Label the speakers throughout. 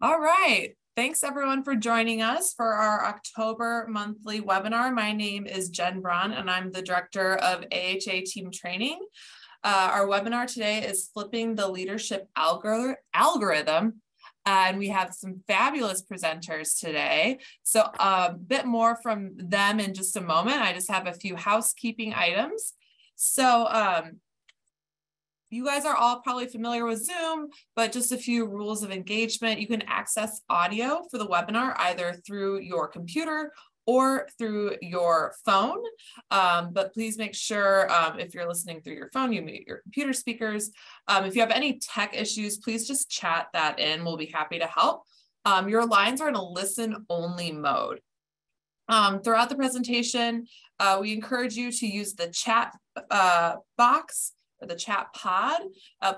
Speaker 1: All right. Thanks everyone for joining us for our October monthly webinar. My name is Jen Braun and I'm the Director of AHA Team Training. Our webinar today is Flipping the Leadership Algorithm. And we have some fabulous presenters today. So a bit more from them in just a moment. I just have a few housekeeping items. So you guys are all probably familiar with Zoom, but just a few rules of engagement. You can access audio for the webinar either through your computer or through your phone. But please make sure if you're listening through your phone, you mute your computer speakers. If you have any tech issues, please just chat that in. We'll be happy to help. Your lines are in a listen-only mode. Throughout the presentation, we encourage you to use the chat box or the chat pod.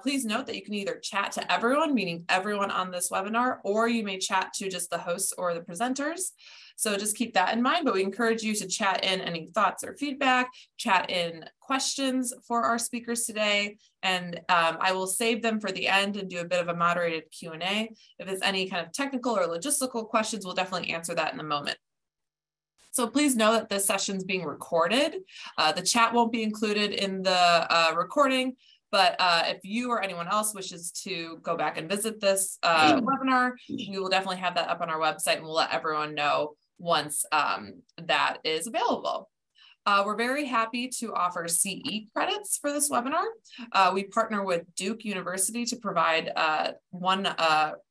Speaker 1: Please note that you can either chat to everyone, meaning everyone on this webinar, or you may chat to just the hosts or the presenters. So just keep that in mind, but we encourage you to chat in any thoughts or feedback, chat in questions for our speakers today, and I will save them for the end and do a bit of a moderated Q&A. If there's any kind of technical or logistical questions, we'll definitely answer that in a moment. So please know that this session is being recorded. The chat won't be included in the recording, but if you or anyone else wishes to go back and visit this webinar, we will definitely have that up on our website and we'll let everyone know once that is available. We're very happy to offer CE credits for this webinar. We partner with Duke University to provide one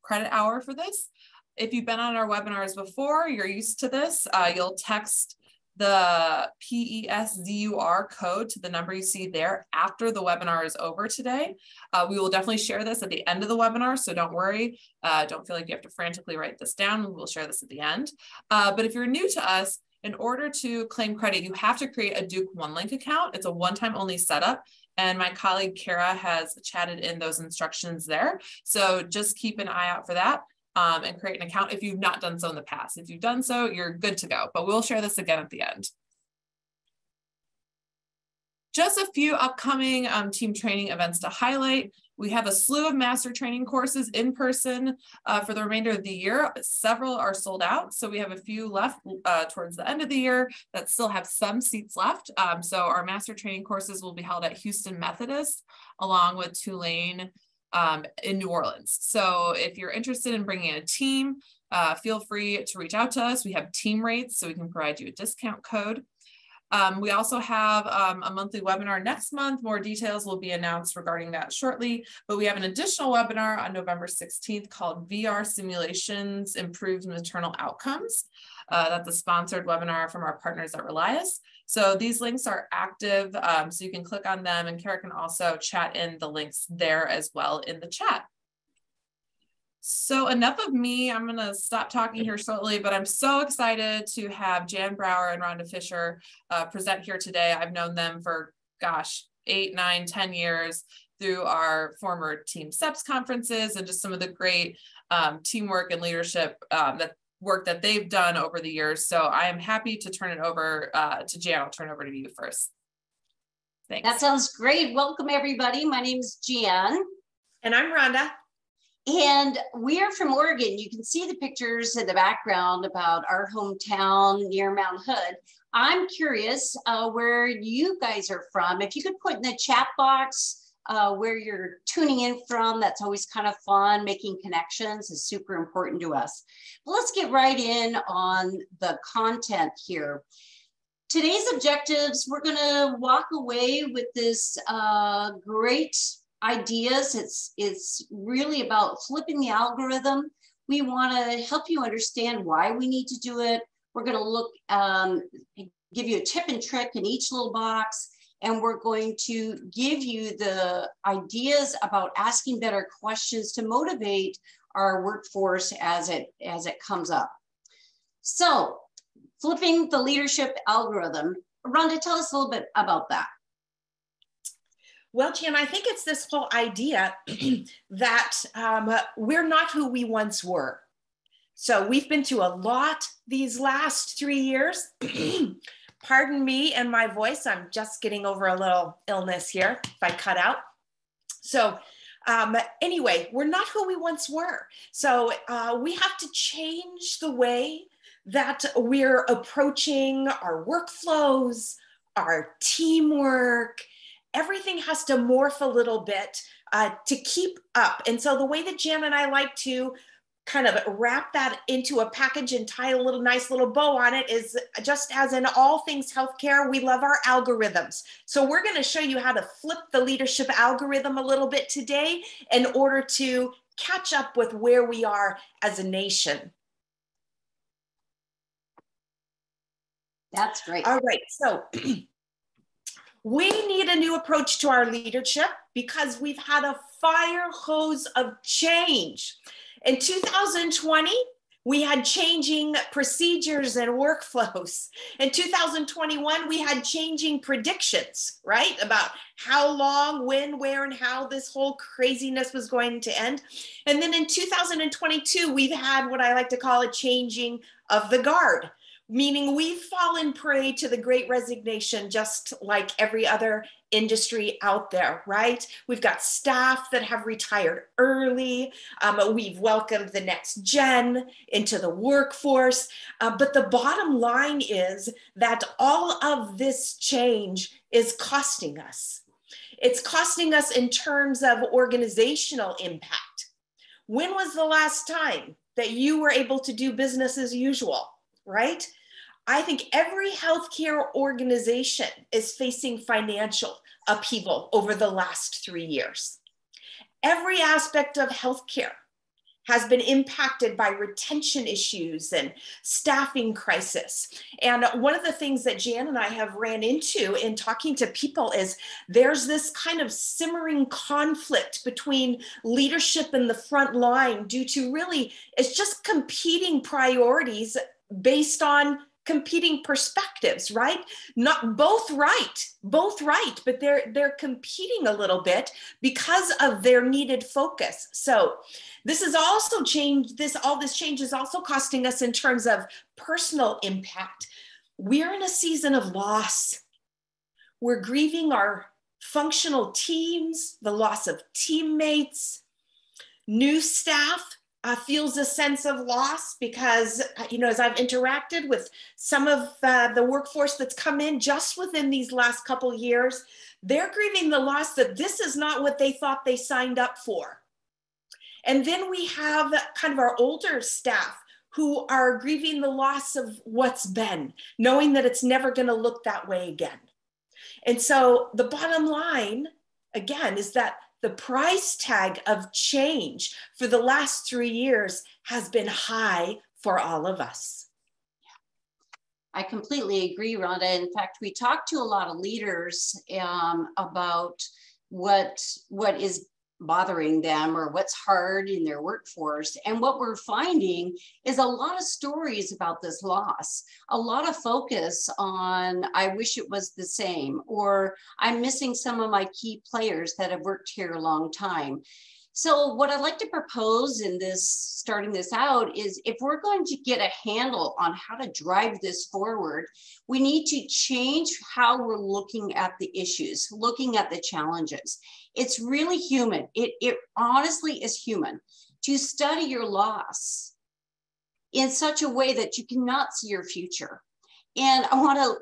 Speaker 1: credit hour for this. If you've been on our webinars before, you're used to this. You'll text the PESZUR code to the number you see there after the webinar is over today. We will definitely share this at the end of the webinar, so don't worry. Don't feel like you have to frantically write this down. We will share this at the end. But if you're new to us, in order to claim credit, you have to create a Duke OneLink account. It's a one-time only setup. And my colleague Kara has chatted in those instructions there. So just keep an eye out for that. And create an account if you've not done so in the past. If you've done so, you're good to go, but we'll share this again at the end. Just a few upcoming team training events to highlight. We have a slew of master training courses in person for the remainder of the year. Several are sold out, so we have a few left towards the end of the year that still have some seats left. So our master training courses will be held at Houston Methodist along with Tulane in New Orleans. So if you're interested in bringing a team, feel free to reach out to us. We have team rates, so we can provide you a discount code. We also have a monthly webinar next month. More details will be announced regarding that shortly, but we have an additional webinar on November 16th called VR Simulations Improves Maternal Outcomes. That's a sponsored webinar from our partners at Relias. So these links are active, so you can click on them, and Kara can also chat in the links there as well in the chat. So enough of me. I'm going to stop talking here shortly, but I'm so excited to have Jan Brower and Rhonda Fisher present here today. I've known them for, gosh, 8, 9, 10 years through our former Team SEPS conferences and just some of the great teamwork and leadership work that they've done over the years. So I am happy to turn it over to Jan. I'll turn it over to you first. Thanks.
Speaker 2: That sounds great. Welcome, everybody. My name is Jan.
Speaker 3: And I'm Rhonda.
Speaker 2: And we are from Oregon. You can see the pictures in the background about our hometown near Mount Hood. I'm curious where you guys are from. If you could put in the chat box where you're tuning in from, that's always kind of fun. Making connections is super important to us. But let's get right in on the content here. Today's objectives, we're going to walk away with this great ideas. It's really about flipping the algorithm. We want to help you understand why we need to do it. We're going to look, give you a tip and trick in each little box, and we're going to give you the ideas about asking better questions to motivate our workforce as it comes up. So, flipping the leadership algorithm. Rhonda, tell us a little bit about that.
Speaker 3: Well, Jan, I think it's this whole idea that we're not who we once were. So we've been through a lot these last 3 years. Pardon me and my voice. I'm just getting over a little illness here if I cut out. So Anyway, we're not who we once were. So we have to change the way that we're approaching our workflows, our teamwork. Everything has to morph a little bit to keep up. And so the way that Jan and I like to kind of wrap that into a package and tie a little nice little bow on it is, just as in all things healthcare, we love our algorithms. So we're going to show you how to flip the leadership algorithm a little bit today in order to catch up with where we are as a nation.
Speaker 2: That's great.
Speaker 3: All right, so we need a new approach to our leadership because we've had a fire hose of change. In 2020, we had changing procedures and workflows. In 2021, we had changing predictions, right? About how long, when, where, and how this whole craziness was going to end. And then in 2022, we've had what I like to call a changing of the guard, meaning we've fallen prey to the Great Resignation, just like every other industry out there, right? We've got staff that have retired early. We've welcomed the next gen into the workforce. But the bottom line is that all of this change is costing us. It's costing us in terms of organizational impact. When was the last time that you were able to do business as usual, right? I think every healthcare organization is facing financial upheaval over the last 3 years. Every aspect of healthcare has been impacted by retention issues and staffing crisis. And one of the things that Jan and I have ran into in talking to people is there's this kind of simmering conflict between leadership and the front line due to really, it's just competing priorities based on competing perspectives, right? Not both right, but they're competing a little bit because of their needed focus. So this is also change. All this change is also costing us in terms of personal impact. We're in a season of loss. We're grieving our functional teams, the loss of teammates, new staff. Feels a sense of loss because, as I've interacted with some of the workforce that's come in just within these last couple years, they're grieving the loss that this is not what they thought they signed up for. And then we have kind of our older staff who are grieving the loss of what's been, knowing that it's never going to look that way again. And so the bottom line, again, is that the price tag of change for the last 3 years has been high for all of us.
Speaker 2: I completely agree, Rhonda. In fact, we talked to a lot of leaders about what is bothering them or what's hard in their workforce. And what we're finding is a lot of stories about this loss, a lot of focus on, I wish it was the same, or I'm missing some of my key players that have worked here a long time. So what I'd like to propose in this, starting this out, is if we're going to get a handle on how to drive this forward, we need to change how we're looking at the issues, looking at the challenges. It's really human. It honestly is human to study your loss in such a way that you cannot see your future. And I want to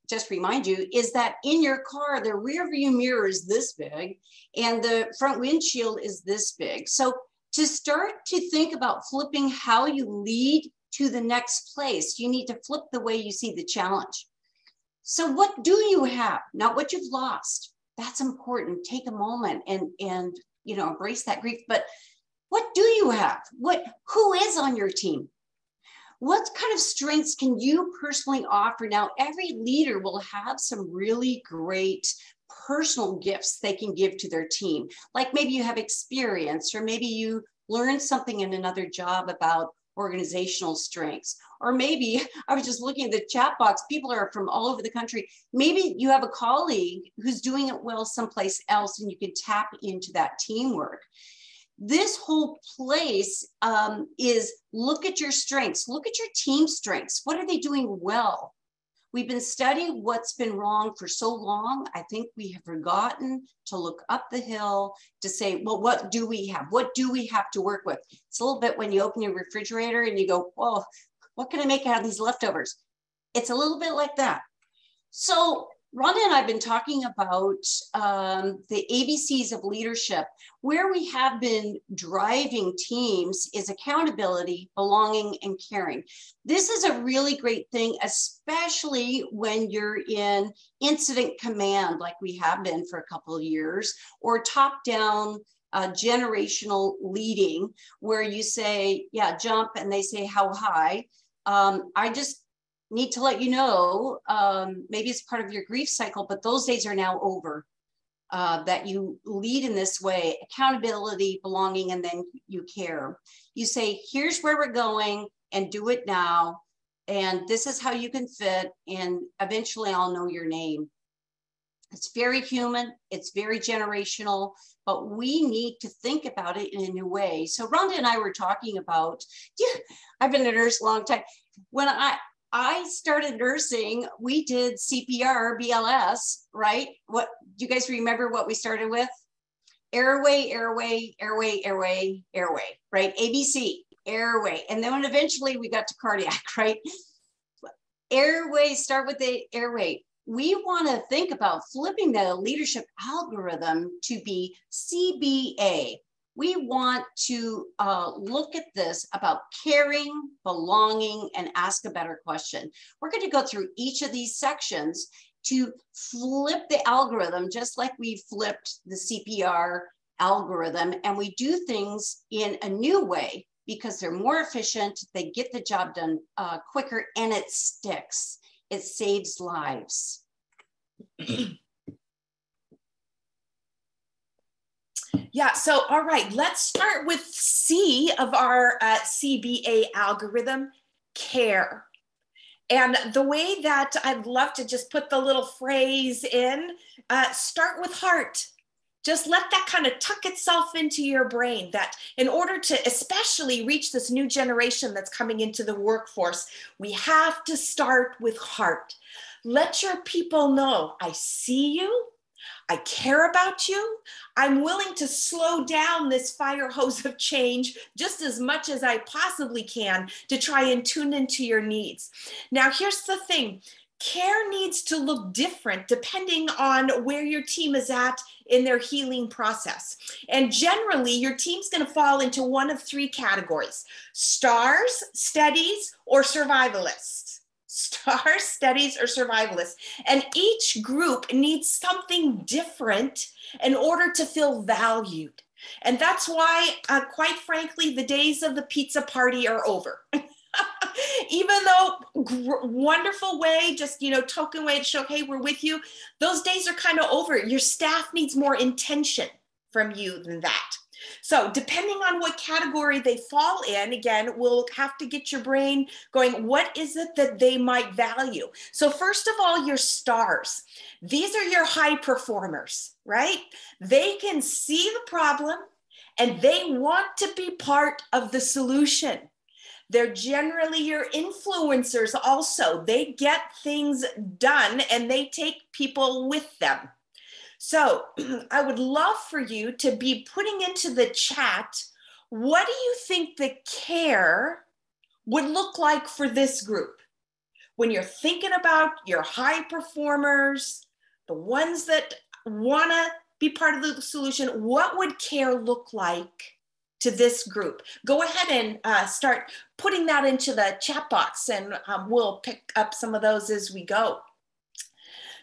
Speaker 2: just remind you is that in your car, the rear view mirror is this big and the front windshield is this big. So to start to think about flipping how you lead to the next place, you need to flip the way you see the challenge. So what do you have? Not what you've lost. That's important. Take a moment and embrace that grief. But what do you have? Who is on your team? What kind of strengths can you personally offer? Now, every leader will have some really great personal gifts they can give to their team. Like maybe you have experience, or maybe you learned something in another job about organizational strengths. Or maybe, I was just looking at the chat box, people are from all over the country. Maybe you have a colleague who's doing it well someplace else and you can tap into that teamwork. This whole place is look at your strengths, look at your team strengths. What are they doing well? We've been studying what's been wrong for so long. I think we have forgotten to look up the hill to say, well, what do we have? What do we have to work with? It's a little bit when you open your refrigerator and you go, well, what can I make out of these leftovers? It's a little bit like that. So Rhonda and I have been talking about the ABCs of leadership. Where we have been driving teams is accountability, belonging, and caring. This is a really great thing, especially when you're in incident command, like we have been for a couple of years, or top-down generational leading, where you say, yeah, jump, and they say, how high? I just need to let you know, maybe it's part of your grief cycle, but those days are now over, that you lead in this way, accountability, belonging, and then you care. You say, here's where we're going and do it now. And this is how you can fit. And eventually I'll know your name. It's very human. It's very generational, but we need to think about it in a new way. So Rhonda and I were talking about, I've been a nurse a long time. When I started nursing, we did CPR, BLS, right? What do you guys remember what we started with? Airway, airway, airway, airway, airway, right? ABC, airway. And then when eventually we got to cardiac, right? Airway, start with the airway. We want to think about flipping the leadership algorithm to be CBA. We want to look at this about caring, belonging, and ask a better question. We're going to go through each of these sections to flip the algorithm, just like we flipped the CPR algorithm. And we do things in a new way because they're more efficient, they get the job done quicker, and it sticks. It saves lives.
Speaker 3: Yeah, so all right, let's start with C of our CBA algorithm, care. And the way that I'd love to just put the little phrase in, start with heart. Just let that kind of tuck itself into your brain, that in order to especially reach this new generation that's coming into the workforce, we have to start with heart. Let your people know, I see you, I care about you, I'm willing to slow down this fire hose of change just as much as I possibly can to try and tune into your needs. Now, here's the thing. Care needs to look different depending on where your team is at in their healing process. And generally, your team's going to fall into one of three categories: stars, steadies, or survivalists. Stars, steadies, or survivalists. And each group needs something different in order to feel valued. And that's why, quite frankly, the days of the pizza party are over. Even though wonderful way, just, token way to show, hey, we're with you. Those days are kind of over. Your staff needs more intention from you than that. So depending on what category they fall in, again, we'll have to get your brain going. What is it that they might value? So first of all, your stars. These are your high performers, right? They can see the problem and they want to be part of the solution. They're generally your influencers also. They get things done and they take people with them. So I would love for you to be putting into the chat, what do you think the care would look like for this group? When you're thinking about your high performers, the ones that want to be part of the solution, what would care look like to this group? Go ahead and start putting that into the chat box, and we'll pick up some of those as we go.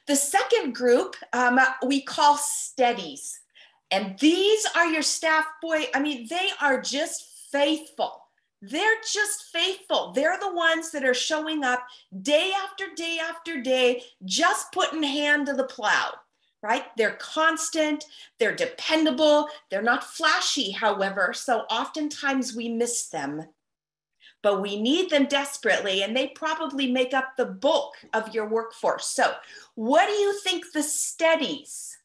Speaker 3: The second group we call steadies. And these are your staff, they are just faithful. They're just faithful. They're the ones that are showing up day after day after day, just putting hand to the plow. Right? They're constant, they're dependable, they're not flashy, however, so oftentimes we miss them. But we need them desperately, and they probably make up the bulk of your workforce. So what do you think the steadies,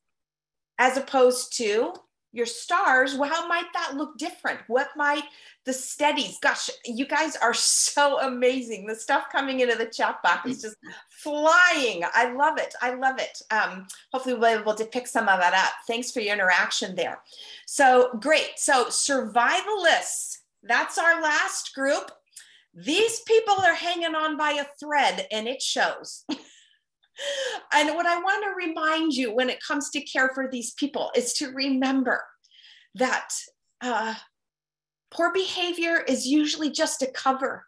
Speaker 3: as opposed to your stars, well, how might that look different? What might the steadies? Gosh, you guys are so amazing. The stuff coming into the chat box is just flying. I love it. I love it. Hopefully we'll be able to pick some of that up. Thanks for your interaction there. So great. So survivalists, that's our last group. These people are hanging on by a thread, and it shows. And what I want to remind you when it comes to care for these people is to remember that poor behavior is usually just a cover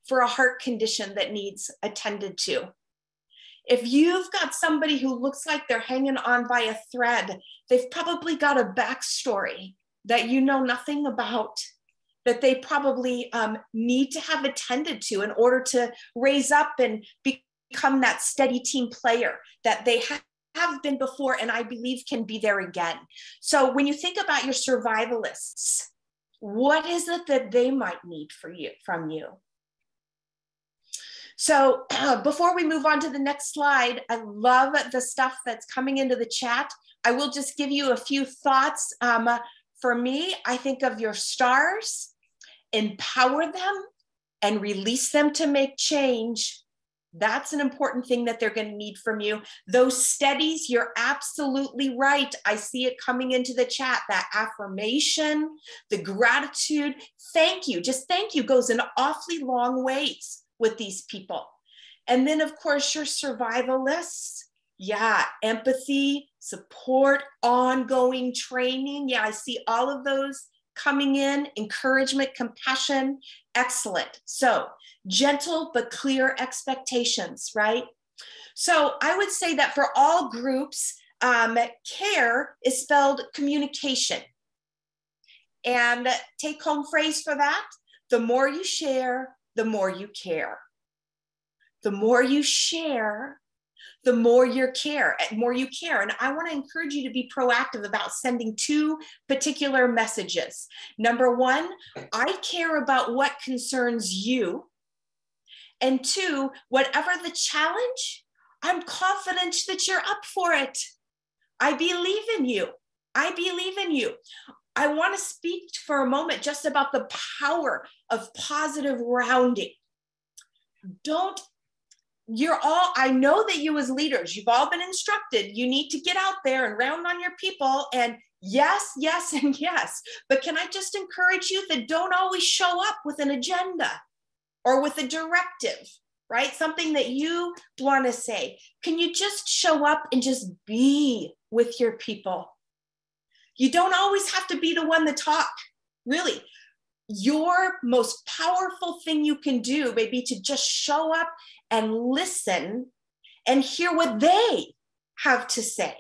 Speaker 3: for a heart condition that needs attended to. If you've got somebody who looks like they're hanging on by a thread, they've probably got a backstory that you know nothing about, that they probably need to have attended to in order to raise up and become that steady team player that they have been before, and I believe can be there again. So when you think about your survivalists, what is it that they might need from you? So before we move on to the next slide, I love the stuff that's coming into the chat. I will just give you a few thoughts. For me, I think of your stars, empower them and release them to make change. That's an important thing that they're going to need from you. Those steadies, you're absolutely right. I see it coming into the chat, that affirmation, the gratitude. Thank you. Just thank you goes an awfully long ways with these people. And then, of course, your survivalists. Yeah, empathy, support, ongoing training. Yeah, I see all of those coming in. Encouragement, compassion. Excellent. So gentle but clear expectations, right? So I would say that for all groups, care is spelled communication. And take home phrase for that, the more you share, the more you care. The more you share, the more you care. And I want to encourage you to be proactive about sending two particular messages. Number one, I care about what concerns you. And two, whatever the challenge, I'm confident that you're up for it. I believe in you. I believe in you. I want to speak for a moment just about the power of positive rounding. I know that you as leaders, you've all been instructed, you need to get out there and round on your people and yes, yes, and yes. But can I just encourage you that don't always show up with an agenda or with a directive, right? Something that you want to say. Can you just show up and just be with your people? You don't always have to be the one to talk, really. Your most powerful thing you can do may be to just show up and listen and hear what they have to say.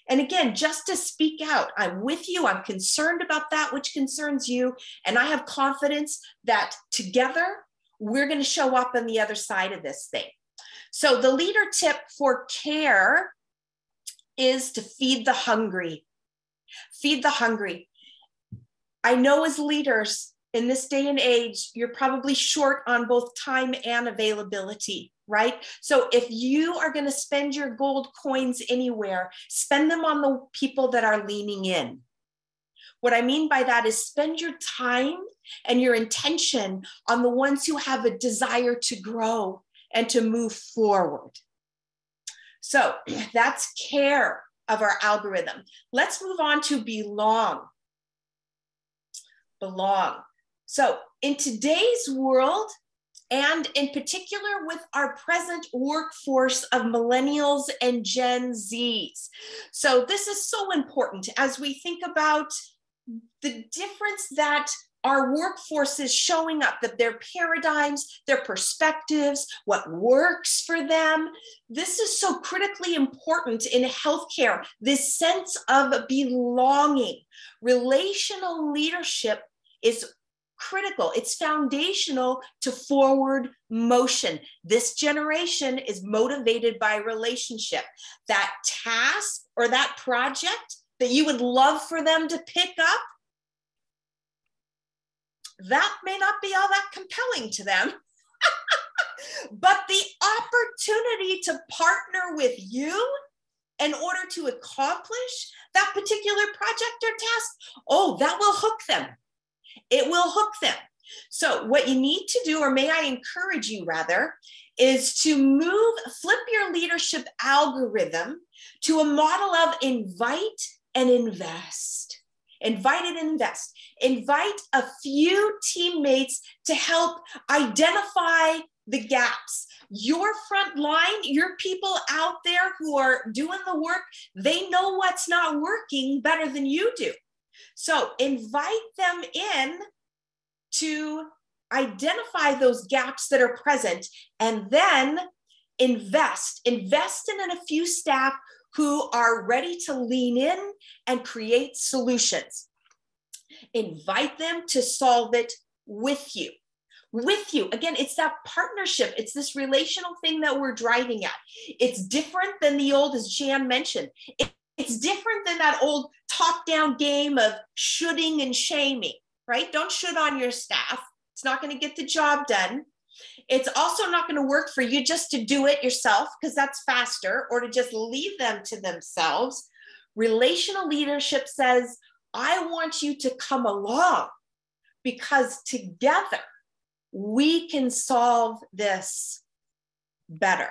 Speaker 3: And again, just to speak out, I'm with you, I'm concerned about that which concerns you, and I have confidence that together, we're going to show up on the other side of this thing. So the leader tip for care is to feed the hungry. Feed the hungry. I know as leaders in this day and age, you're probably short on both time and availability, right? So if you are going to spend your gold coins anywhere, spend them on the people that are leaning in. What I mean by that is spend your time and your intention on the ones who have a desire to grow and to move forward. So that's care of our algorithm. Let's move on to belong. Belong. So in today's world, and in particular with our present workforce of millennials and Gen Zs. So this is so important as we think about the difference that our workforce is showing up, that their paradigms, their perspectives, what works for them. This is so critically important in healthcare, this sense of belonging. Relational leadership is critical. It's foundational to forward motion. This generation is motivated by relationship. That task or that project that you would love for them to pick up, that may not be all that compelling to them. But the opportunity to partner with you in order to accomplish that particular project or task, oh, that will hook them. It will hook them. So what you need to do, or may I encourage you rather, is to flip your leadership algorithm to a model of invite and invest. Invite and invest. Invite a few teammates to help identify the gaps. Your front line, your people out there who are doing the work, they know what's not working better than you do. So invite them in to identify those gaps that are present, and then invest in a few staff who are ready to lean in and create solutions. Invite them to solve it with you. With you. Again, it's that partnership. It's this relational thing that we're driving at. It's different than the old, as Jan mentioned. It's different than that old top-down game of shoulding and shaming, right? Don't should on your staff. It's not going to get the job done. It's also not going to work for you just to do it yourself, because that's faster, or to just leave them to themselves. Relational leadership says, I want you to come along, because together we can solve this better.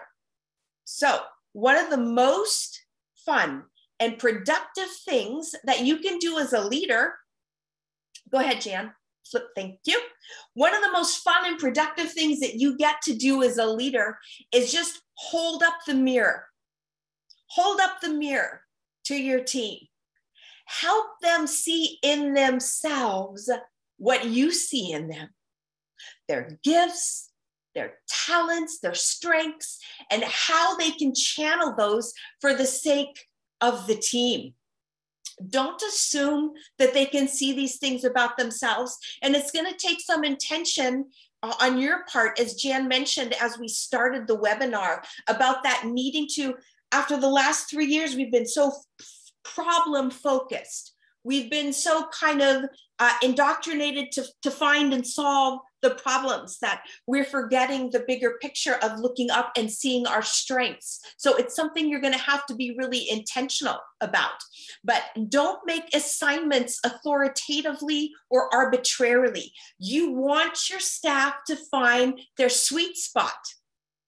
Speaker 3: So one of the most fun and productive things that you can do as a leader, go ahead, Jan, flip, thank you. One of the most fun and productive things that you get to do as a leader is just hold up the mirror. Hold up the mirror to your team. Help them see in themselves what you see in them. Their gifts, their talents, their strengths, and how they can channel those for the sake of the team. Don't assume that they can see these things about themselves. And it's going to take some intention on your part, as Jan mentioned, as we started the webinar, about that needing to, after the last 3 years, we've been so problem focused. We've been so kind of indoctrinated to find and solve the problems that we're forgetting the bigger picture of looking up and seeing our strengths. So it's something you're going to have to be really intentional about. But don't make assignments authoritatively or arbitrarily. You want your staff to find their sweet spot.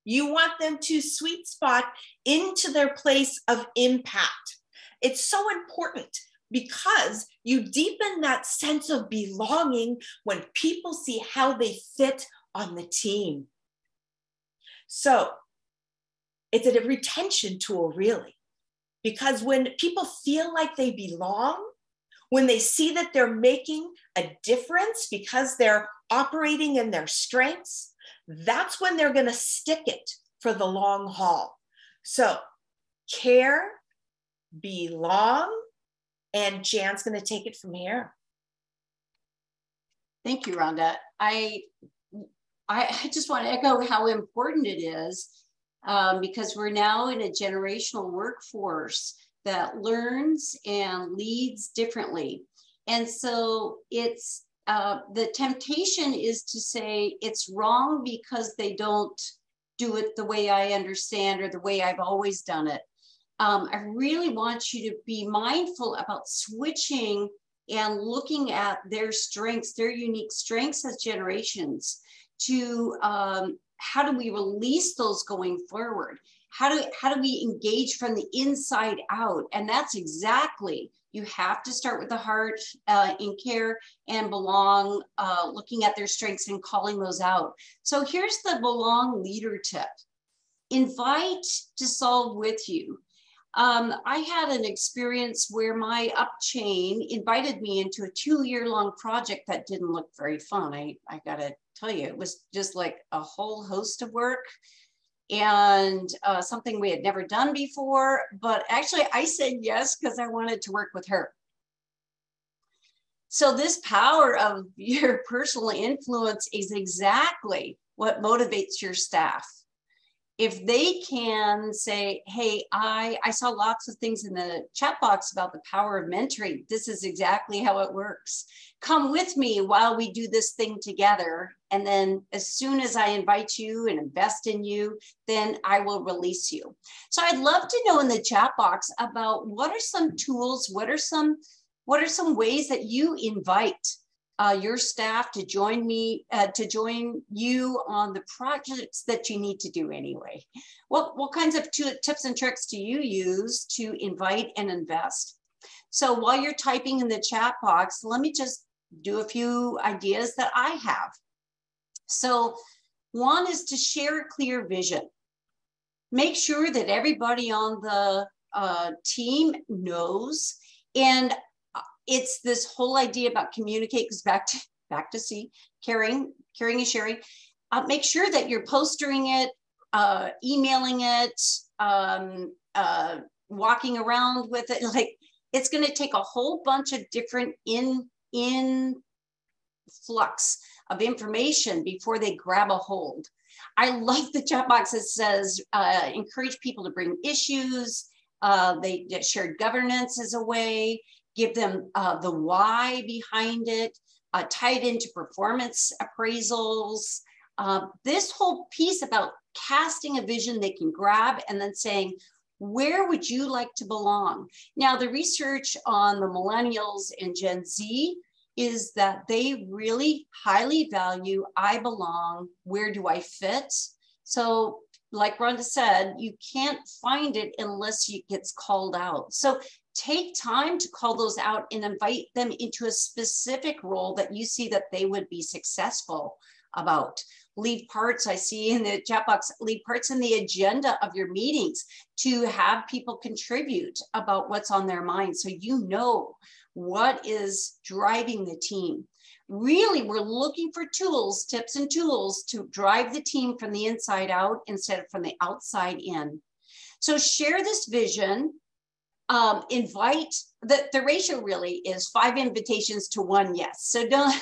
Speaker 3: You want them to sweet spot into their place of impact. It's so important, because you deepen that sense of belonging when people see how they fit on the team. So it's a retention tool, really, because when people feel like they belong, when they see that they're making a difference because they're operating in their strengths, that's when they're going to stick it for the long haul. So care, belong, and Jan's going to take it from here.
Speaker 2: Thank you, Rhonda. I just want to echo how important it is, because we're now in a generational workforce that learns and leads differently. And so it's the temptation is to say it's wrong because they don't do it the way I understand or the way I've always done it. I really want you to be mindful about switching and looking at their strengths, their unique strengths as generations, to how do we release those going forward? How do we engage from the inside out? And that's exactly, you have to start with the heart in care and belong, looking at their strengths and calling those out. So here's the belong leader tip. Invite to solve with you. I had an experience where my up chain invited me into a 2-year-long project that didn't look very fun. I gotta tell you, it was just like a whole host of work and something we had never done before. But actually I said yes because I wanted to work with her. So this power of your personal influence is exactly what motivates your staff. if they can say, hey, I saw lots of things in the chat box about the power of mentoring. This is exactly how it works. Come with me while we do this thing together. And then as soon as I invite you and invest in you, then I will release you. So I'd love to know in the chat box about what are some tools, what are some ways that you invite your staff to join me, to join you on the projects that you need to do anyway. What kinds of tips and tricks do you use to invite and invest? So while you're typing in the chat box, let me just do a few ideas that I have. So one is to share a clear vision. Make sure that everybody on the team knows. And it's this whole idea about communicate, goes back to C, caring and sharing. Make sure that you're postering it, emailing it, walking around with it. Like, it's going to take a whole bunch of different influx of information before they grab a hold. I love the chat box that says encourage people to bring issues. They shared governance as a way. Give them the why behind it, tie it into performance appraisals. This whole piece about casting a vision they can grab and then saying, where would you like to belong? Now, the research on the millennials and Gen Z is that they really highly value, I belong, where do I fit? So like Rhonda said, you can't find it unless it gets called out. So take time to call those out and invite them into a specific role that you see that they would be successful about. Leave parts, I see in the chat box, leave parts in the agenda of your meetings to have people contribute about what's on their mind, so you know what is driving the team. Really, we're looking for tools, tips and tools to drive the team from the inside out instead of from the outside in. So share this vision. Invite, the ratio really is 5 invitations to 1 yes. So don't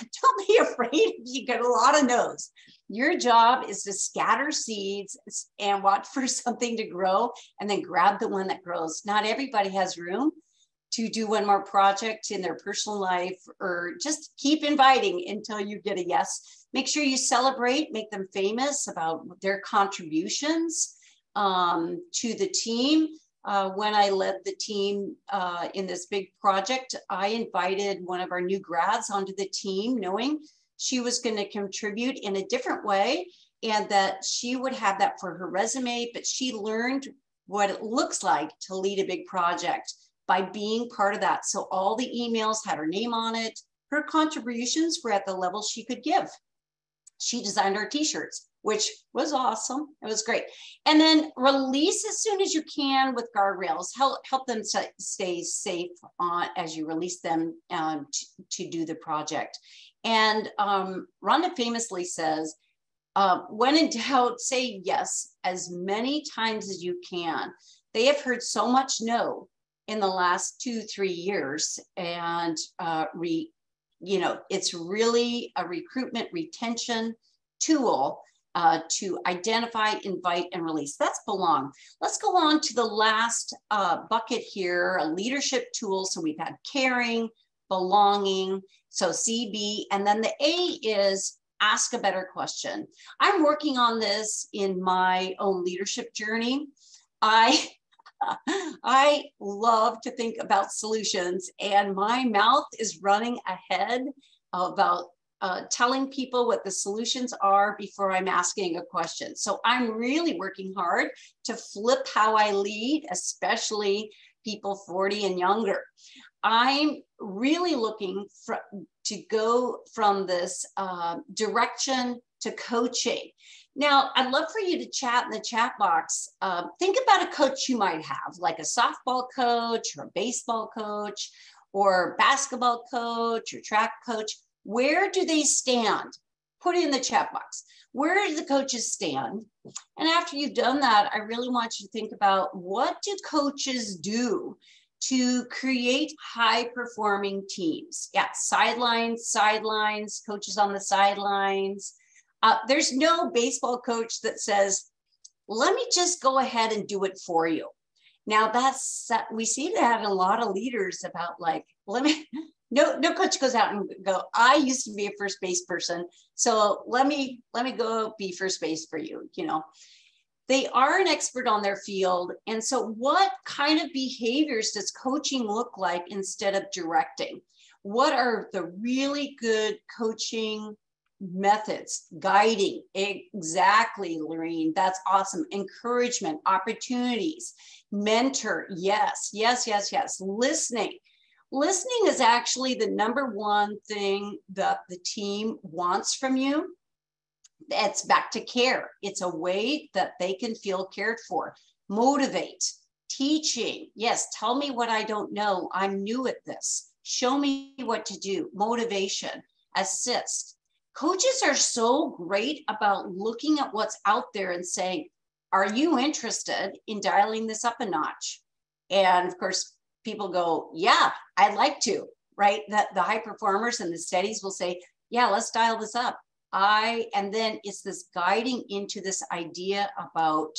Speaker 2: be afraid if you get a lot of no's. Your job is to scatter seeds and watch for something to grow and then grab the one that grows. Not everybody has room to do one more project in their personal life, or just keep inviting until you get a yes. Make sure you celebrate, make them famous about their contributions to the team. When I led the team in this big project, I invited one of our new grads onto the team, knowing she was going to contribute in a different way and that she would have that for her resume, but she learned what it looks like to lead a big project by being part of that. So all the emails had her name on it. Her contributions were at the level she could give. She designed our t-shirts, which was awesome. It was great. And then release as soon as you can with guardrails. Help them stay safe as you release them to do the project. And Rhonda famously says, when in doubt, say yes as many times as you can. They have heard so much no in the last 2-3 years, and it's really a recruitment retention tool to identify, invite, and release. That's belong. Let's go on to the last bucket here, a leadership tool. So we've had caring, belonging, so CB, and then the A is ask a better question. I'm working on this in my own leadership journey. I love to think about solutions, and my mouth is running ahead about telling people what the solutions are before I'm asking a question. So I'm really working hard to flip how I lead, especially people 40 and younger. I'm really looking to go from this direction to coaching. Now, I'd love for you to chat in the chat box. Think about a coach you might have, like a softball coach or a baseball coach or basketball coach or track coach. Where do they stand? Put it in the chat box. Where do the coaches stand? And after you've done that, I really want you to think about, what do coaches do to create high-performing teams? Yeah, sidelines, coaches on the sidelines. There's no baseball coach that says, let me just go ahead and do it for you. Now we see that in a lot of leaders about like, no coach goes out and go, I used to be a first base person, so let me go be first base for you. You know, they are an expert on their field. And so what kind of behaviors does coaching look like instead of directing? What are the really good coaching methods? Guiding, exactly, Lorene, that's awesome. Encouragement, opportunities, mentor, yes. Listening is actually the number one thing that the team wants from you. It's back to care. It's a way that they can feel cared for. Motivate, teaching, yes, tell me what I don't know, I'm new at this, show me what to do. Motivation, assist. Coaches are so great about looking at what's out there and saying, are you interested in dialing this up a notch? And of course, people go, yeah, I'd like to, right? That the high performers and the steadies will say, yeah, let's dial this up. And then it's this guiding into this idea about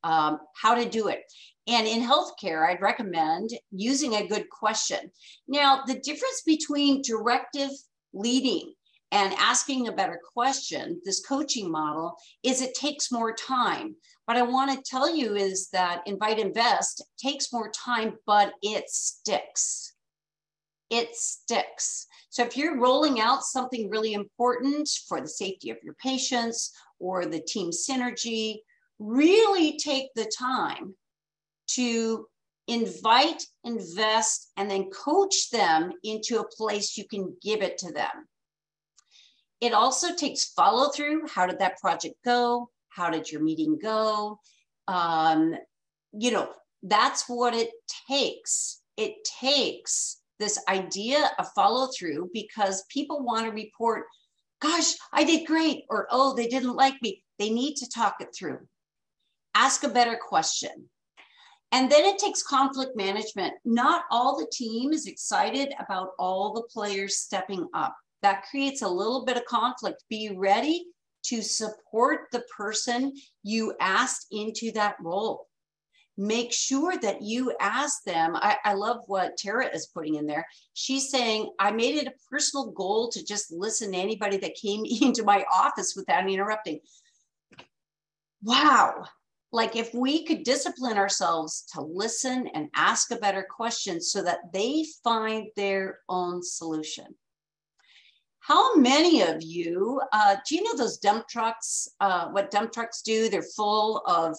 Speaker 2: how to do it. And in healthcare, I'd recommend using a good question. Now, the difference between directive leading and asking a better question, this coaching model, is it takes more time. What I want to tell you is that Invite Invest takes more time, but it sticks. It sticks. So if you're rolling out something really important for the safety of your patients or the team synergy, really take the time to invite, invest, and then coach them into a place you can give it to them. It also takes follow through. How did that project go? How did your meeting go? You know, that's what it takes. It takes this idea of follow through because people want to report, gosh, I did great, or, oh, they didn't like me. They need to talk it through. Ask a better question. And then it takes conflict management. Not all the team is excited about all the players stepping up. That creates a little bit of conflict. Be ready to support the person you asked into that role. Make sure that you ask them. I love what Tara is putting in there. She's saying, I made it a personal goal to just listen to anybody that came into my office without interrupting. Wow. Like if we could discipline ourselves to listen and ask a better question so that they find their own solution. How many of you, do you know those dump trucks, what dump trucks do? They're full of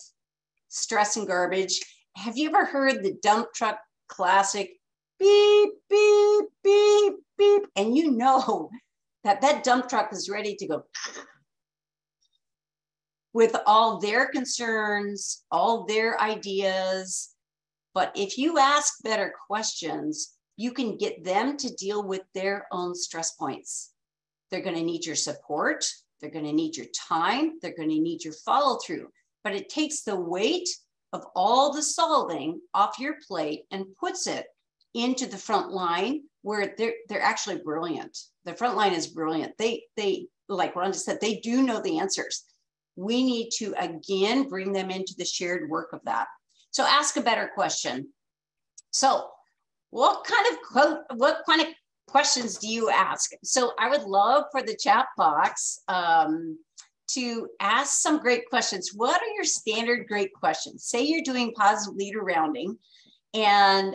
Speaker 2: stress and garbage. Have you ever heard the dump truck classic, beep, beep, beep, beep? And you know that that dump truck is ready to go with all their concerns, all their ideas. But if you ask better questions, you can get them to deal with their own stress points. They're going to need your support. They're going to need your time. They're going to need your follow through. But it takes the weight of all the solving off your plate and puts it into the front line where they're actually brilliant. The front line is brilliant. They like Rhonda said, they do know the answers. We need to, again, bring them into the shared work of that. So ask a better question. So what kind of questions do you ask? So I would love for the chat box to ask some great questions. What are your standard great questions? Say you're doing positive leader rounding and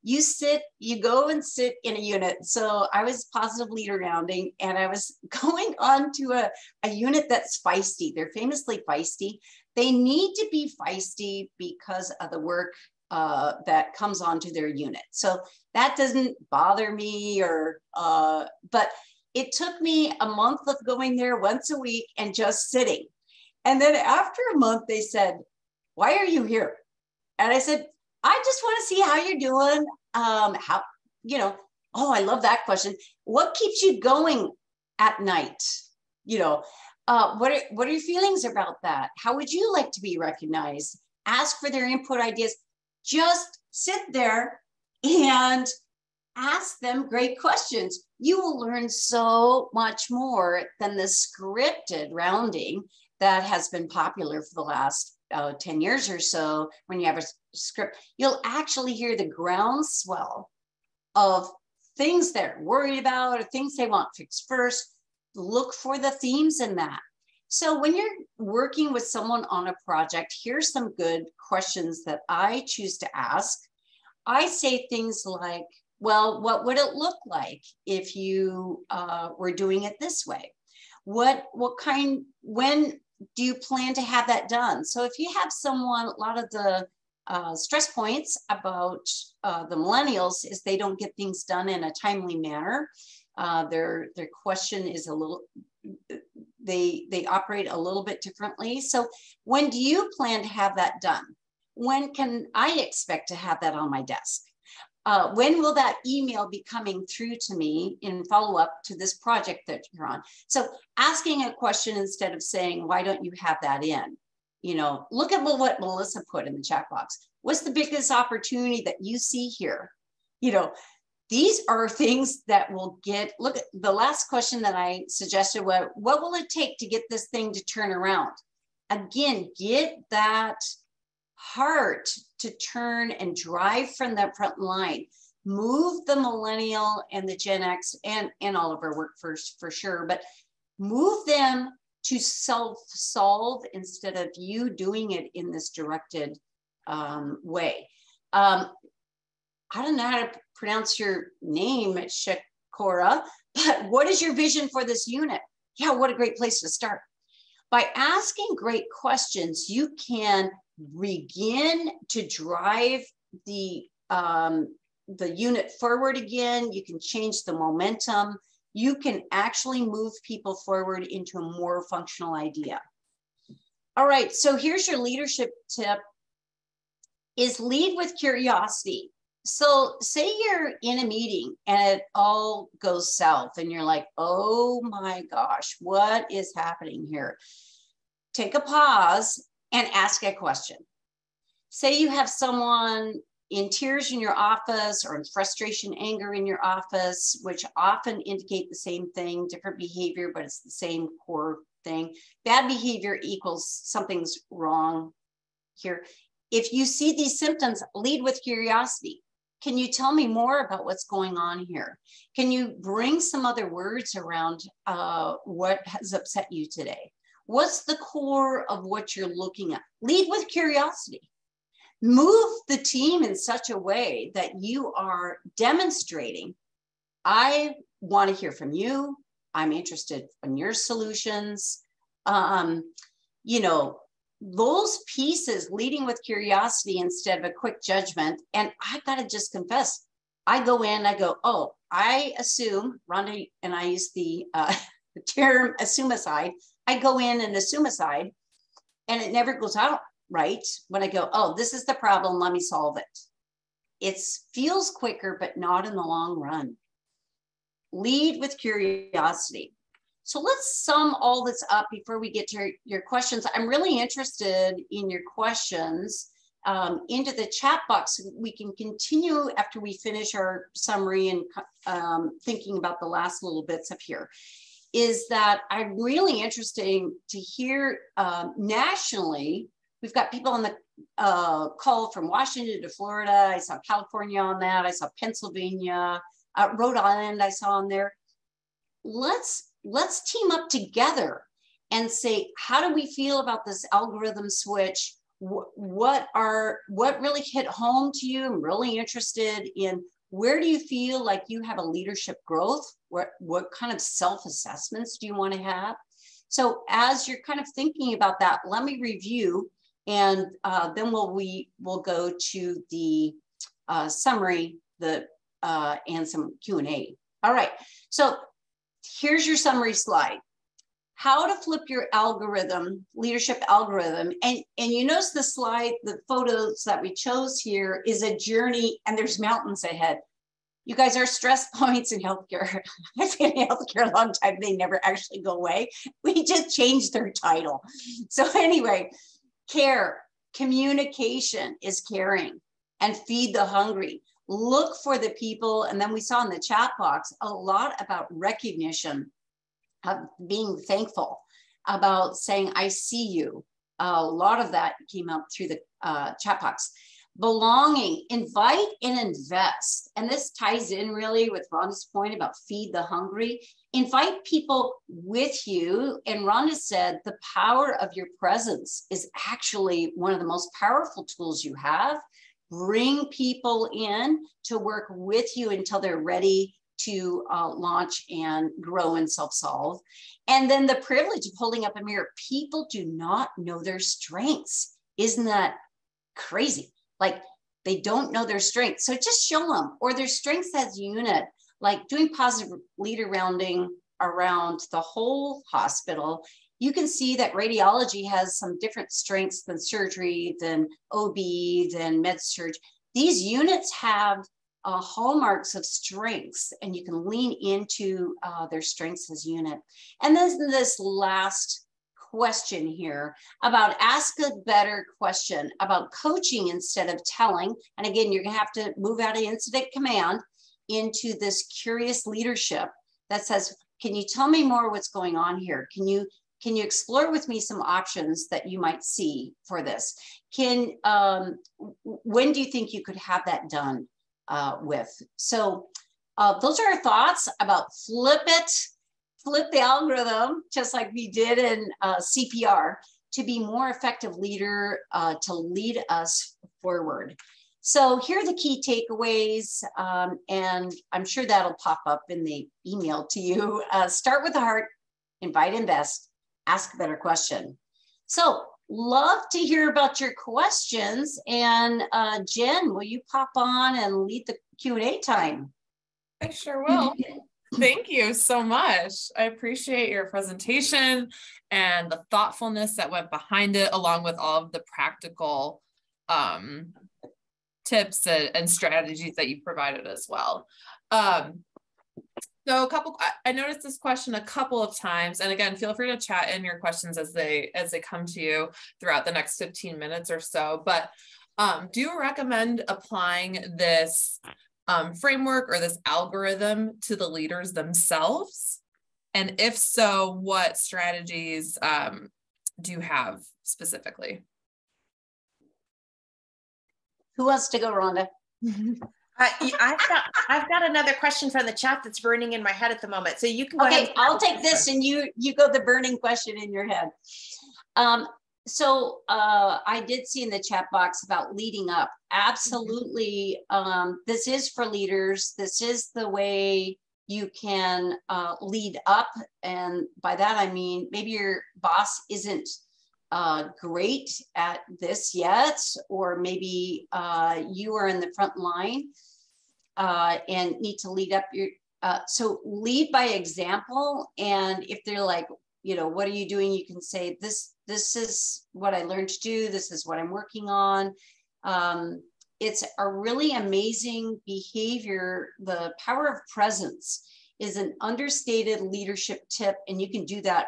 Speaker 2: you go and sit in a unit. So I was positive leader rounding and I was going on to a unit that's feisty. They're famously feisty. They need to be feisty because of the work that comes onto their unit. So that doesn't bother me but it took me a month of going there once a week and just sitting. And then after a month, they said, why are you here? And I said, I just want to see how you're doing. Oh, I love that question. What keeps you going at night? What are your feelings about that? How would you like to be recognized? Ask for their input, ideas. Just sit there and ask them great questions. You will learn so much more than the scripted rounding that has been popular for the last 10 years or so. When you have a script, you'll actually hear the groundswell of things they're worried about or things they want fixed first. Look for the themes in that. So when you're working with someone on a project, here's some good questions that I choose to ask. I say things like, well, what would it look like if you were doing it this way? When do you plan to have that done? So if you have someone, a lot of the stress points about the millennials is they don't get things done in a timely manner. Their question is a little, they operate a little bit differently. So when do you plan to have that done? When can I expect to have that on my desk? When will that email be coming through to me in follow-up to this project that you're on? So asking a question instead of saying, why don't you have that in? You know, look at what Melissa put in the chat box. What's the biggest opportunity that you see here? You know, these are things that will get, look at the last question that I suggested, what will it take to get this thing to turn around? Again, get that heart to turn and drive from that front line. Move the millennial and the Gen X and all of our workforce for sure, but move them to self-solve instead of you doing it in this directed way. I don't know how to pronounce your name, Shakora, but what is your vision for this unit? Yeah, what a great place to start. By asking great questions, you can begin to drive the unit forward again. You can change the momentum. You can actually move people forward into a more functional idea. All right, so here's your leadership tip, is lead with curiosity. So say you're in a meeting and it all goes south and you're like, oh my gosh, what is happening here? Take a pause and ask a question. Say you have someone in tears in your office or in frustration, anger in your office, which often indicate the same thing, different behavior, but it's the same core thing. Bad behavior equals something's wrong here. If you see these symptoms, lead with curiosity. Can you tell me more about what's going on here? Can you bring some other words around what has upset you today? What's the core of what you're looking at? Lead with curiosity. Move the team in such a way that you are demonstrating, I want to hear from you. I'm interested in your solutions. You know, those pieces, leading with curiosity instead of a quick judgment. And I got to just confess, I go in, I go, oh, I assume, Rhonda and I use the term assume-aside. I go in and assume-aside, and it never goes out right when I go, oh, this is the problem, let me solve it. It feels quicker, but not in the long run. Lead with curiosity. So let's sum all this up before we get to your questions. I'm really interested in your questions into the chat box. We can continue after we finish our summary and thinking about the last little bits up here. Is that I'm really interested to hear nationally. We've got people on the call from Washington to Florida. I saw California on that. I saw Pennsylvania, Rhode Island I saw on there. Let's team up together and say, how do we feel about this algorithm switch? What really hit home to you? I'm really interested in where do you feel like you have a leadership growth? What kind of self-assessments do you want to have? So as you're kind of thinking about that, let me review, and then we'll go to the summary and some Q&A. All right, so here's your summary slide. How to flip your algorithm, leadership algorithm. And you notice the slide, the photos that we chose here is a journey, and there's mountains ahead. You guys are stress points in healthcare. I've been in healthcare a long time. They never actually go away. We just changed their title. So anyway, care, communication is caring, and feed the hungry. Look for the people. And then we saw in the chat box a lot about recognition, of being thankful. about saying, I see you. A lot of that came up through the chat box. Belonging, invite and invest. And this ties in really with Rhonda's point about feed the hungry. Invite people with you. And Rhonda said the power of your presence is actually one of the most powerful tools you have. Bring people in to work with you until they're ready to launch and grow and self-solve. And then the privilege of holding up a mirror. People do not know their strengths. Isn't that crazy? Like, they don't know their strengths. So just show them, or their strengths as a unit, like doing positive leader rounding around the whole hospital. You can see that radiology has some different strengths than surgery, than OB, than med surg. These units have hallmarks of strengths, and you can lean into their strengths as a unit. And then this last question here about ask a better question about coaching instead of telling. And again, you're gonna have to move out of incident command into this curious leadership that says, can you tell me more what's going on here? Can you explore with me some options that you might see for this? When do you think you could have that done with? So those are our thoughts about flip the algorithm, just like we did in CPR, to be more effective leader, to lead us forward. So here are the key takeaways, and I'm sure that'll pop up in the email to you. Start with the heart, invite, invest, ask a better question. So love to hear about your questions. And Jen, will you pop on and lead the Q&A time?
Speaker 1: I sure will. Thank you so much. I appreciate your presentation and the thoughtfulness that went behind it, along with all of the practical tips and strategies that you provided as well. So I noticed this question a couple of times, and again, feel free to chat in your questions as they come to you throughout the next 15 minutes or so. But do you recommend applying this framework or this algorithm to the leaders themselves? And if so, what strategies do you have specifically?
Speaker 2: Who wants to go, Rhonda?
Speaker 3: I've got another question from the chat that's burning in my head at the moment. So you can go ahead.
Speaker 2: Okay, I'll take this and you go the burning question in your head. So I did see in the chat box about leading up. Absolutely. This is for leaders. This is the way you can lead up. And by that, I mean, maybe your boss isn't great at this yet, or maybe you are in the front line and need to lead up your, so lead by example. And if they're like, you know, what are you doing? You can say, this is what I learned to do. This is what I'm working on. It's a really amazing behavior. The power of presence is an understated leadership tip. And you can do that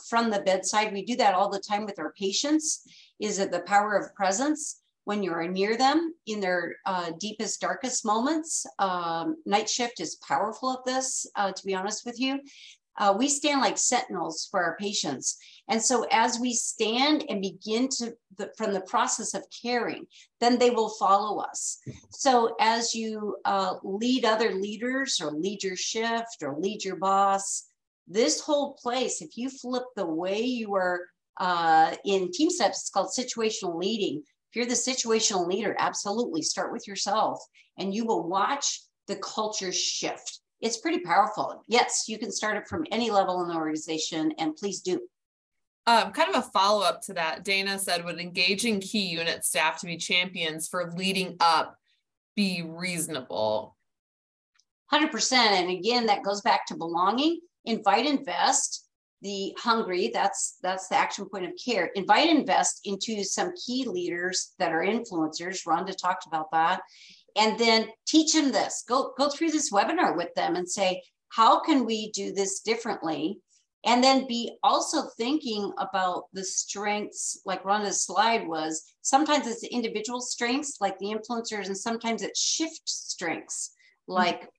Speaker 2: from the bedside. We do that all the time with our patients, is that the power of presence when you're near them in their deepest, darkest moments. Night shift is powerful at this, to be honest with you. We stand like sentinels for our patients. And so as we stand and begin from the process of caring, then they will follow us. So as you lead other leaders, or lead your shift, or lead your boss, this whole place, if you flip the way you are in team steps, it's called situational leading. If you're the situational leader, absolutely start with yourself, and you will watch the culture shift. It's pretty powerful. Yes, you can start it from any level in the organization, and please do.
Speaker 1: Kind of a follow-up to that, Dana said, would engaging key unit staff to be champions for leading up be reasonable?
Speaker 2: 100%. And again, that goes back to belonging. Invite, invest, the hungry, that's the action point of care. Invite, invest into some key leaders that are influencers. Rhonda talked about that. And then teach them this. Go through this webinar with them and say, how can we do this differently? And then be also thinking about the strengths, like Rhonda's slide was. Sometimes it's the individual strengths, like the influencers, and sometimes it's shift strengths, like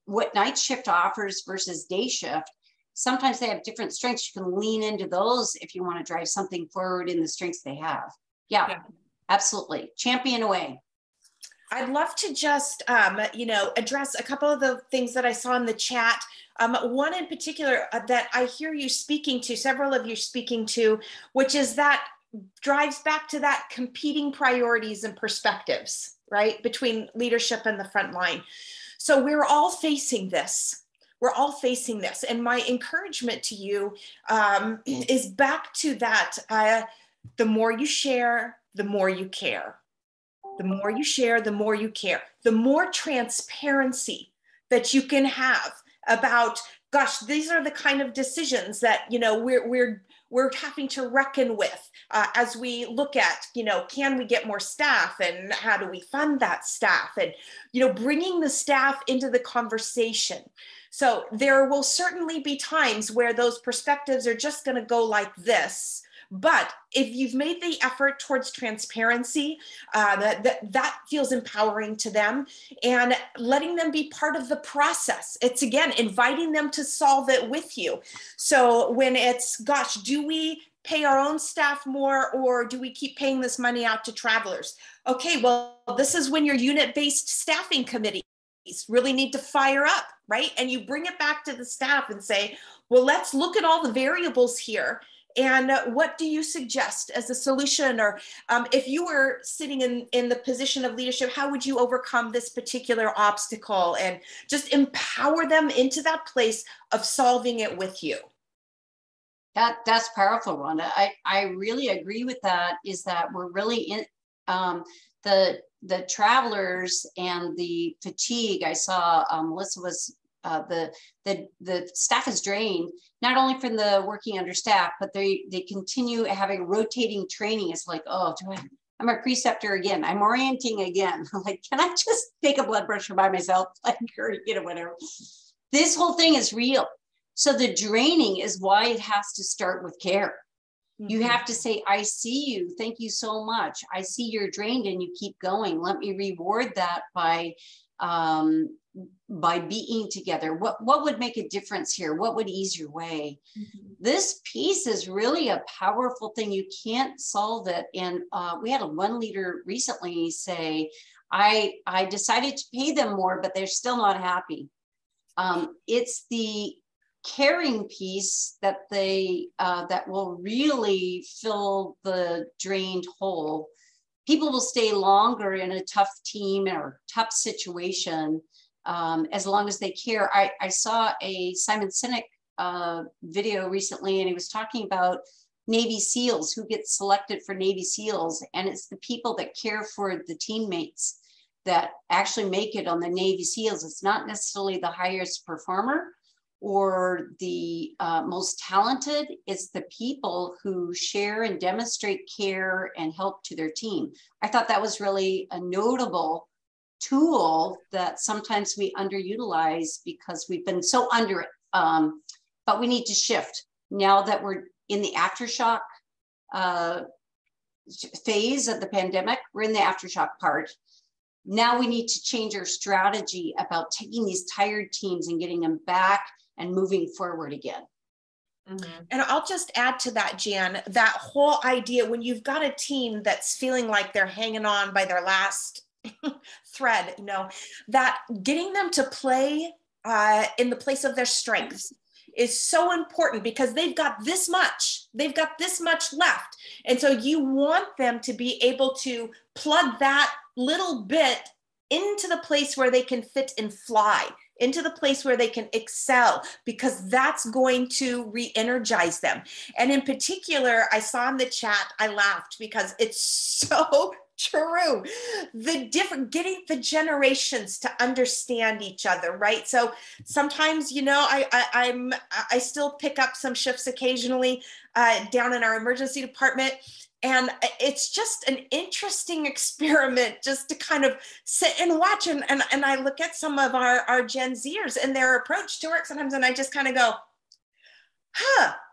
Speaker 2: what night shift offers versus day shift. sometimes they have different strengths. You can lean into those if you want to drive something forward in the strengths they have. Yeah. Absolutely. Champion away.
Speaker 3: I'd love to just, address a couple of the things that I saw in the chat. One in particular that I hear you speaking to, several of you speaking to, which is that drives back to that competing priorities and perspectives, right? Between leadership and the front line. So we're all facing this. We're all facing this. And my encouragement to you is back to that. The more you share, the more you care. The more you share, the more you care. The more transparency that you can have about, gosh, these are the kind of decisions that, we're having to reckon with as we look at, can we get more staff and how do we fund that staff? And, bringing the staff into the conversation. So there will certainly be times where those perspectives are just going to go like this. But if you've made the effort towards transparency, that feels empowering to them, and letting them be part of the process. It's, again, inviting them to solve it with you. So when it's, gosh, do we pay our own staff more, or do we keep paying this money out to travelers? Okay, well, this is when your unit-based staffing committees really need to fire up, right? And you bring it back to the staff and say, well, let's look at all the variables here. And what do you suggest as a solution? Or if you were sitting in the position of leadership, how would you overcome this particular obstacle? And just empower them into that place of solving it with you.
Speaker 2: That's powerful, Rhonda. I really agree with that, is that we're really in the travelers and the fatigue. I saw Melissa was the staff is drained, not only from the working understaffed, but they continue having rotating training. It's like, oh, I'm a preceptor again. I'm orienting again. I'm like, can I just take a blood pressure by myself? Like, or, whatever. This whole thing is real. So the draining is why it has to start with care. Mm-hmm. You have to say, I see you. Thank you so much. I see you're drained and you keep going. Let me reward that by being together. What would make a difference here? What would ease your way? Mm-hmm. This piece is really a powerful thing. You can't solve it. And we had one leader recently say, I decided to pay them more, but they're still not happy. It's the caring piece that that will really fill the drained hole. People will stay longer in a tough team or tough situation as long as they care. I saw a Simon Sinek video recently, and he was talking about Navy SEALs, who get selected for Navy SEALs. And it's the people that care for the teammates that actually make it on the Navy SEALs. It's not necessarily the highest performer or the most talented. It's the people who share and demonstrate care and help to their team. I thought that was really a notable tool that sometimes we underutilize because we've been so under it. But we need to shift. Now that we're in the aftershock phase of the pandemic, we're in the aftershock part. Now we need to change our strategy about taking these tired teams and getting them back and moving forward again.
Speaker 3: Mm-hmm. And I'll just add to that, Jan, that whole idea, when you've got a team that's feeling like they're hanging on by their last thread, that getting them to play in the place of their strengths is so important, because they've got this much left. And so you want them to be able to plug that little bit into the place where they can fit and fly, into the place where they can excel, because that's going to re-energize them. And in particular, I saw in the chat, I laughed because it's so true. Getting the generations to understand each other, right? So sometimes, I still pick up some shifts occasionally down in our emergency department. And it's just an interesting experiment just to kind of sit and watch. And I look at some of our Gen Zers and their approach to work sometimes, and I just kind of go,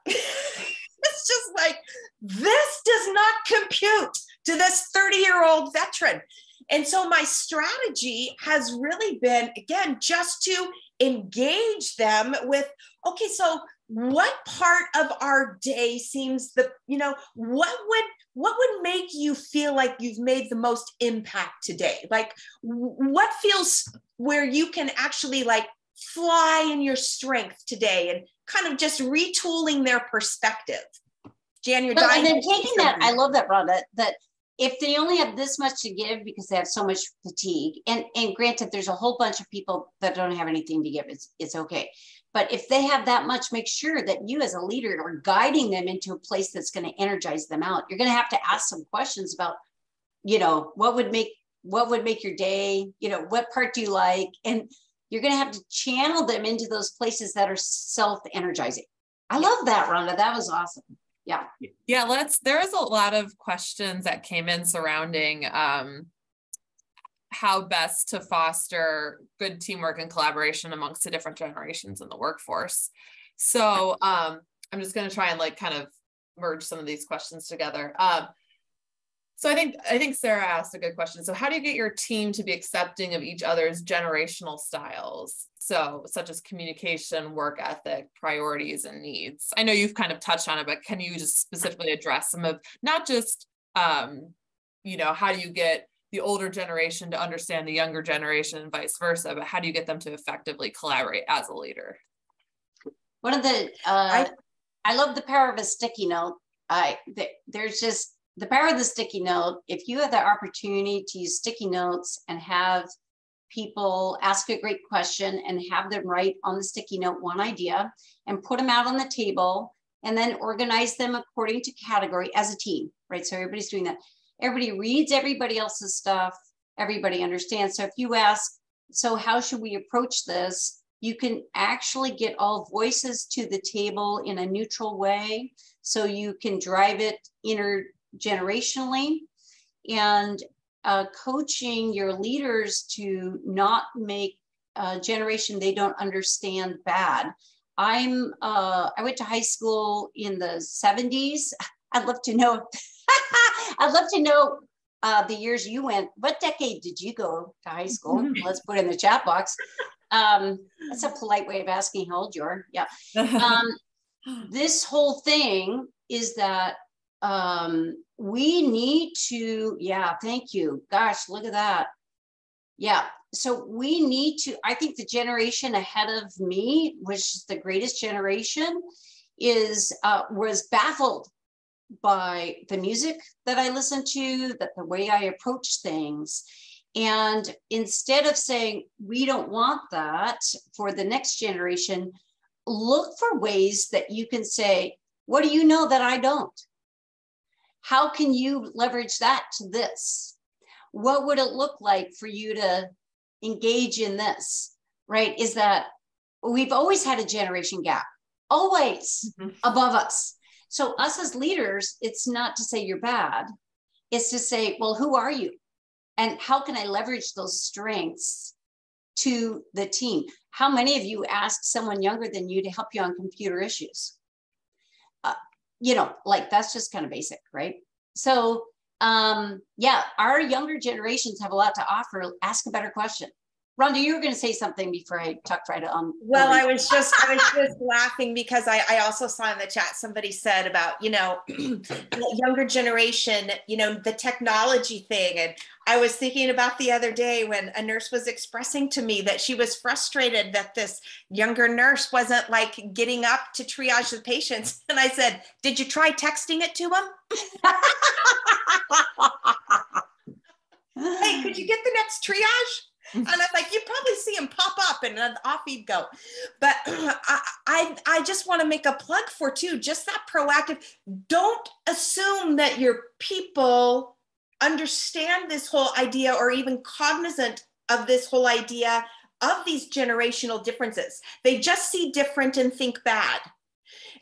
Speaker 3: it's just like, this does not compute to this 30-year-old veteran. And so my strategy has really been, again, just to engage them with, okay, so what part of our day seems what would make you feel like you've made the most impact today? Like what feels where you can actually like fly in your strength today, and kind of just retooling their perspective. Jan, you're dying.
Speaker 2: And then taking that, I love that, Rhonda, that if they only have this much to give because they have so much fatigue, and granted, there's a whole bunch of people that don't have anything to give, it's okay. But if they have that much, make sure that you as a leader are guiding them into a place that's going to energize them out. You're going to have to ask some questions about, what would make your day, what part do you like? And you're going to have to channel them into those places that are self-energizing. I love that, Rhonda. That was awesome. Yeah.
Speaker 1: Yeah, there's a lot of questions that came in surrounding how best to foster good teamwork and collaboration amongst the different generations in the workforce. So I'm just going to try and like kind of merge some of these questions together. So I think Sarah asked a good question. So how do you get your team to be accepting of each other's generational styles? So such as communication, work ethic, priorities, and needs. I know you've kind of touched on it, but can you just specifically address some of, not just, how do you get the older generation to understand the younger generation and vice versa, but how do you get them to effectively collaborate as a leader?
Speaker 2: One of the, I love the power of a sticky note. There's just the power of the sticky note. If you have the opportunity to use sticky notes and have people ask a great question and have them write on the sticky note one idea and put them out on the table and then organize them according to category as a team, right? So everybody's doing that. Everybody reads everybody else's stuff. Everybody understands. So if you ask, so how should we approach this? You can actually get all voices to the table in a neutral way. So you can drive it intergenerationally, and coaching your leaders to not make a generation they don't understand bad. I went to high school in the 70s. I'd love to know. I'd love to know the years you went. What decade did you go to high school? Let's put it in the chat box. That's a polite way of asking how old you are. Yeah. This whole thing is that we need to, thank you. Gosh, look at that. Yeah. So we need to, I think the generation ahead of me, which is the greatest generation, was baffled by the music that I listened to, that the way I approach things. And instead of saying, we don't want that for the next generation, look for ways that you can say, what do you know that I don't? How can you leverage that to this? What would it look like for you to engage in this, right? Is that we've always had a generation gap, always above us. So us as leaders, it's not to say you're bad. It's to say, well, who are you? And how can I leverage those strengths to the team? How many of you asked someone younger than you to help you on computer issues? Like that's just kind of basic, right? So our younger generations have a lot to offer. Ask a better question. Rhonda, you were going to say something before I tucked right on.
Speaker 3: Well, I was just laughing because I also saw in the chat, somebody said about, the younger generation, the technology thing. And I was thinking about the other day when a nurse was expressing to me that she was frustrated that this younger nurse wasn't like getting up to triage the patients. And I said, did you try texting it to him? Hey, could you get the next triage? And I'm like, you probably see him pop up and then off he'd go. But I just want to make a plug for too, just that proactive. Don't assume that your people understand this whole idea or even cognizant of this whole idea of these generational differences. They just see different and think bad.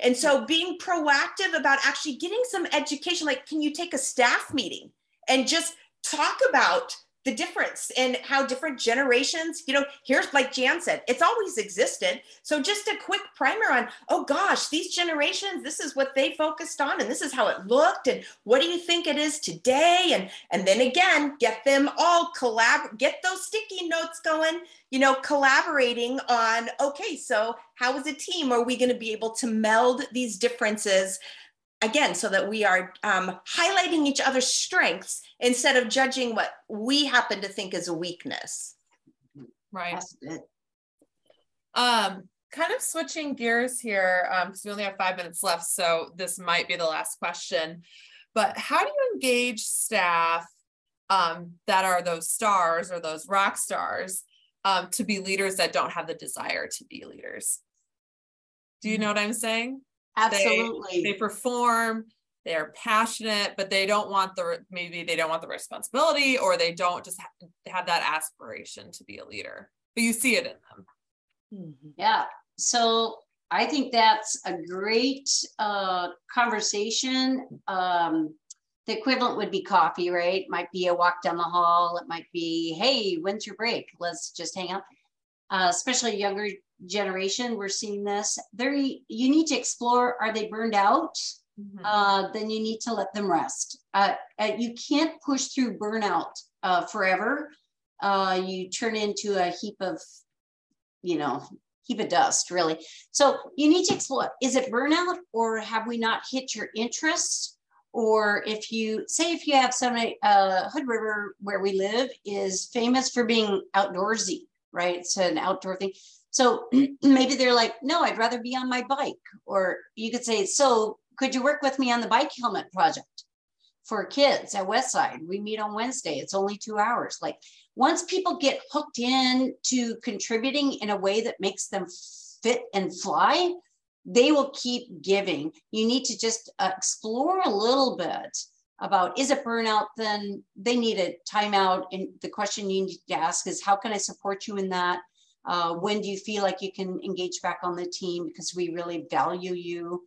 Speaker 3: And so being proactive about actually getting some education, like can you take a staff meeting and just talk about the difference in how different generations, here's, like Jan said, it's always existed. So just a quick primer on, oh gosh, these generations, this is what they focused on, and this is how it looked, and what do you think it is today? And then again, get them all get those sticky notes going, collaborating on, okay, so how as a team are we going to be able to meld these differences again, so that we are highlighting each other's strengths instead of judging what we happen to think is a weakness.
Speaker 1: Right.
Speaker 2: That's good.
Speaker 1: Kind of switching gears here, because we only have 5 minutes left, so this might be the last question. But how do you engage staff that are those stars or those rock stars to be leaders that don't have the desire to be leaders? Do you know what I'm saying?
Speaker 2: Absolutely.
Speaker 1: They perform, they're passionate, but they don't want maybe they don't want the responsibility, or they don't just have that aspiration to be a leader, but you see it in them.
Speaker 2: Mm-hmm. Yeah. So I think that's a great conversation. The equivalent would be coffee, right? It might be a walk down the hall. It might be, hey, when's your break? Let's just hang out. Especially younger generation, we're seeing this. You need to explore, are they burned out? Mm-hmm. Then you need to let them rest. You can't push through burnout forever. You turn into a heap of dust, really. So you need to explore, is it burnout, or have we not hit your interests? Or if you have somebody, Hood River, where we live, is famous for being outdoorsy, right? It's an outdoor thing. So maybe they're like, no, I'd rather be on my bike. Or you could say, so could you work with me on the bike helmet project for kids at Westside? We meet on Wednesday. It's only 2 hours. Like, once people get hooked in to contributing in a way that makes them fit and fly, they will keep giving. You need to just explore a little bit about, is it burnout? Then they need a timeout. And the question you need to ask is, how can I support you in that? When do you feel like you can engage back on the team, because we really value you?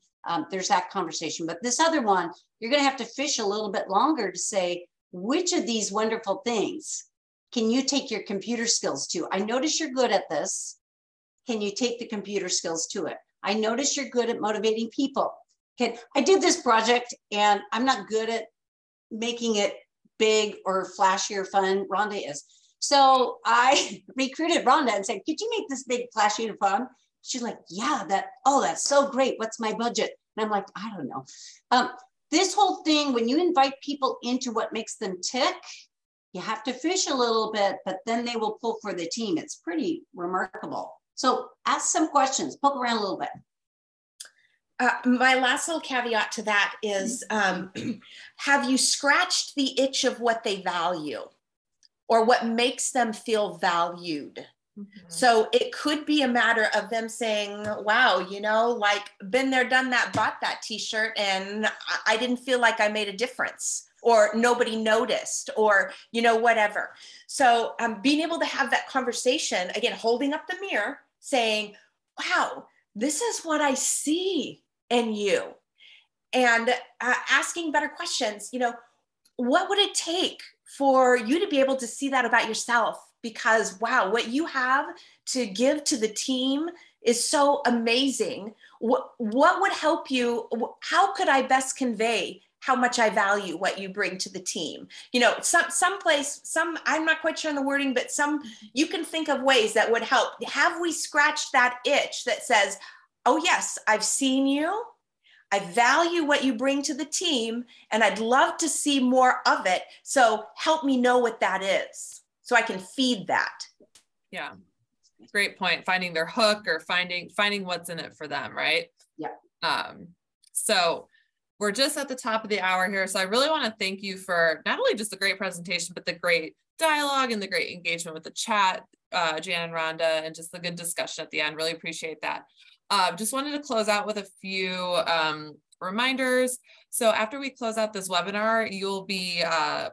Speaker 2: There's that conversation. But this other one, you're going to have to fish a little bit longer to say, which of these wonderful things can you take your computer skills to? I notice you're good at this. Can you take the computer skills to it? I notice you're good at motivating people. I did this project and I'm not good at making it big or flashy or fun. Rhonda is. So I recruited Rhonda and said, could you make this big, flashy and fun? She's like, yeah, that's so great. What's my budget? And I'm like, I don't know. This whole thing, when you invite people into what makes them tick, you have to fish a little bit, but then they will pull for the team. It's pretty remarkable. So ask some questions, poke around a little bit.
Speaker 3: My last little caveat to that is, have you scratched the itch of what they value or what makes them feel valued? Mm-hmm. So it could be a matter of them saying, wow, like, been there, done that, bought that t-shirt, and I didn't feel like I made a difference, or nobody noticed, or, whatever. So being able to have that conversation, again, holding up the mirror, saying, wow, this is what I see in you. And asking better questions, what would it take for you to be able to see that about yourself? Because, wow, what you have to give to the team is so amazing. What would help you? How could I best convey how much I value what you bring to the team? I'm not quite sure on the wording, but you can think of ways that would help. Have we scratched that itch that says, oh yes, I've seen you, I value what you bring to the team, and I'd love to see more of it. So help me know what that is, so I can feed that.
Speaker 1: Yeah, great point. Finding their hook, or finding what's in it for them, right?
Speaker 2: Yeah.
Speaker 1: So we're just at the top of the hour here. So I really want to thank you for not only just the great presentation, but the great dialogue and the great engagement with the chat, Jan and Rhonda, and just the good discussion at the end. Really appreciate that. Just wanted to close out with a few reminders. So after we close out this webinar, you'll be, an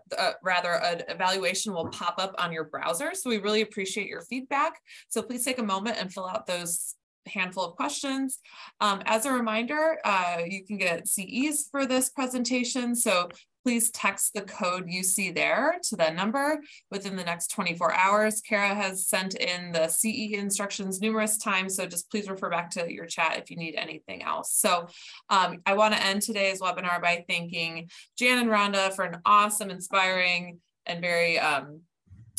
Speaker 1: evaluation will pop up on your browser. So we really appreciate your feedback. So please take a moment and fill out those handful of questions. As a reminder, you can get CEs for this presentation. So please text the code you see there to that number within the next 24 hours. Kara has sent in the CE instructions numerous times, so just please refer back to your chat if you need anything else. So I want to end today's webinar by thanking Jan and Rhonda for an awesome, inspiring, and very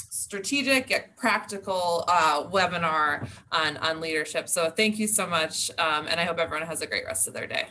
Speaker 1: strategic yet practical webinar on leadership. So thank you so much, and I hope everyone has a great rest of their day.